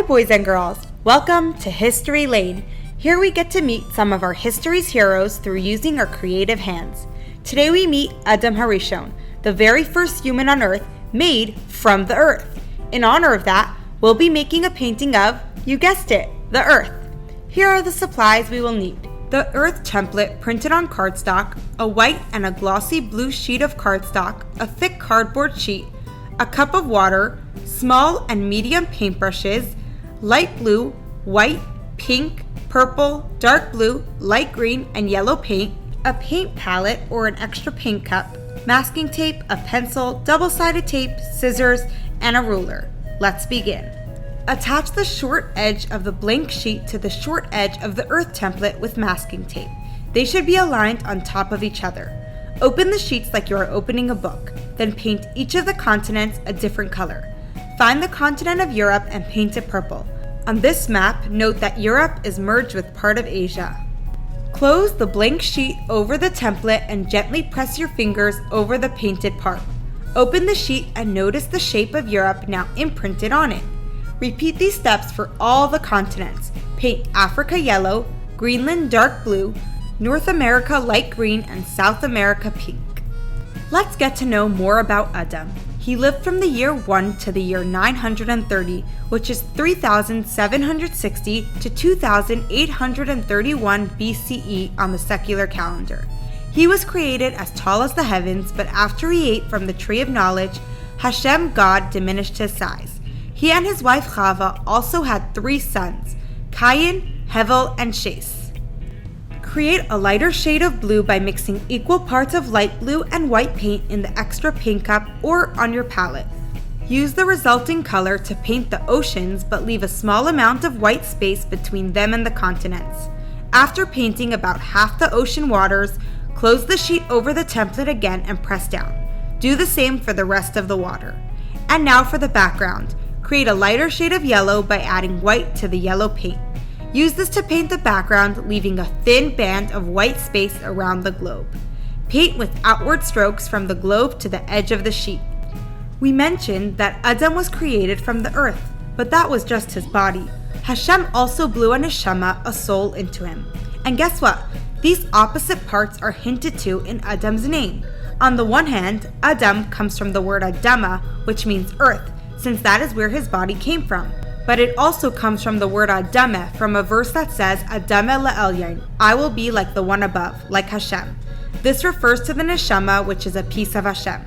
Hi boys and girls, welcome to History Lane. Here we get to meet some of our history's heroes through using our creative hands. Today we meet Adam Harishon, the very first human on earth made from the earth. In honor of that, we'll be making a painting of, you guessed it, the earth. Here are the supplies we will need. The earth template printed on cardstock, a white and a glossy blue sheet of cardstock, a thick cardboard sheet, a cup of water, small and medium paintbrushes, light blue, white, pink, purple, dark blue, light green, and yellow paint, a paint palette or an extra paint cup, masking tape, a pencil, double-sided tape, scissors, and a ruler. Let's begin. Attach the short edge of the blank sheet to the short edge of the earth template with masking tape. They should be aligned on top of each other. Open the sheets like you are opening a book, then paint each of the continents a different color. Find the continent of Europe and paint it purple. On this map, note that Europe is merged with part of Asia. Close the blank sheet over the template and gently press your fingers over the painted part. Open the sheet and notice the shape of Europe now imprinted on it. Repeat these steps for all the continents. Paint Africa yellow, Greenland dark blue, North America light green, and South America pink. Let's get to know more about Adam. He lived from the year 1 to the year 930, which is 3760 to 2831 BCE on the secular calendar. He was created as tall as the heavens, but after he ate from the tree of knowledge, Hashem, God, diminished his size. He and his wife Chava also had 3 sons, Kayin, Hevel, and Sheis. Create a lighter shade of blue by mixing equal parts of light blue and white paint in the extra paint cup or on your palette. Use the resulting color to paint the oceans, but leave a small amount of white space between them and the continents. After painting about half the ocean waters, close the sheet over the template again and press down. Do the same for the rest of the water. And now for the background. Create a lighter shade of yellow by adding white to the yellow paint. Use this to paint the background, leaving a thin band of white space around the globe. Paint with outward strokes from the globe to the edge of the sheet. We mentioned that Adam was created from the earth, but that was just his body. Hashem also blew a neshama, a soul, into him. And guess what? These opposite parts are hinted to in Adam's name. On the one hand, Adam comes from the word Adamah, which means earth, since that is where his body came from. But it also comes from the word Adamah, from a verse that says, Adamah le'elyon, I will be like the one above, like Hashem. This refers to the neshama, which is a piece of Hashem.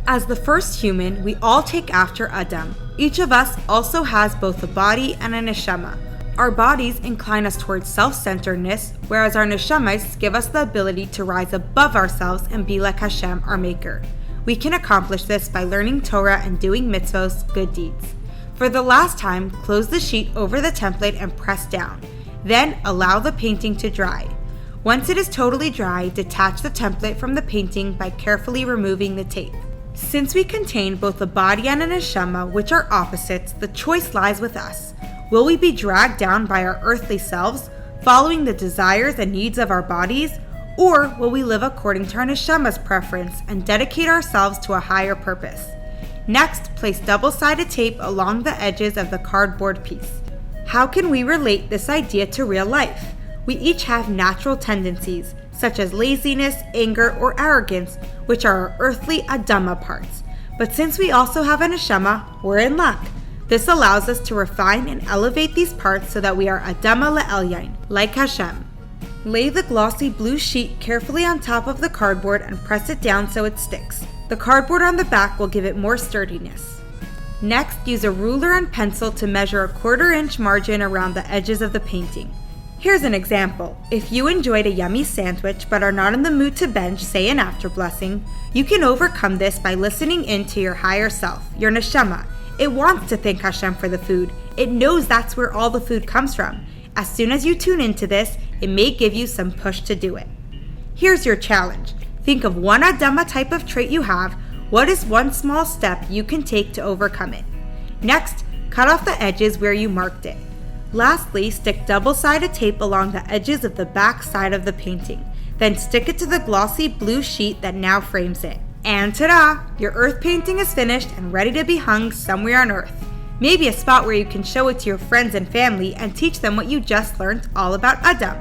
As the first human, we all take after Adam. Each of us also has both a body and a neshama. Our bodies incline us towards self-centeredness, whereas our neshamas give us the ability to rise above ourselves and be like Hashem, our maker. We can accomplish this by learning Torah and doing mitzvos, good deeds. For the last time, close the sheet over the template and press down. Then allow the painting to dry. Once it is totally dry, detach the template from the painting by carefully removing the tape. Since we contain both a body and a neshama, which are opposites, the choice lies with us. Will we be dragged down by our earthly selves, following the desires and needs of our bodies, or will we live according to our neshama's preference and dedicate ourselves to a higher purpose? Next, place double-sided tape along the edges of the cardboard piece. How can we relate this idea to real life? We each have natural tendencies, such as laziness, anger, or arrogance, which are our earthly Adamah parts. But since we also have a neshama, we're in luck. This allows us to refine and elevate these parts so that we are Adamah le'elyon, like Hashem. Lay the glossy blue sheet carefully on top of the cardboard and press it down so it sticks. The cardboard on the back will give it more sturdiness. Next, use a ruler and pencil to measure a 1/4 inch margin around the edges of the painting. Here's an example. If you enjoyed a yummy sandwich but are not in the mood to bench, say an after blessing, you can overcome this by listening in to your higher self, your neshama. It wants to thank Hashem for the food. It knows that's where all the food comes from. As soon as you tune into this, it may give you some push to do it. Here's your challenge. Think of one Adamah type of trait you have. What is one small step you can take to overcome it? Next, cut off the edges where you marked it. Lastly, stick double-sided tape along the edges of the back side of the painting. Then stick it to the glossy blue sheet that now frames it. And ta-da! Your earth painting is finished and ready to be hung somewhere on earth. Maybe a spot where you can show it to your friends and family and teach them what you just learned all about Adam.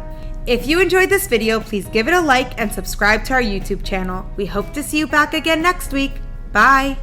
If you enjoyed this video, please give it a like and subscribe to our YouTube channel. We hope to see you back again next week. Bye!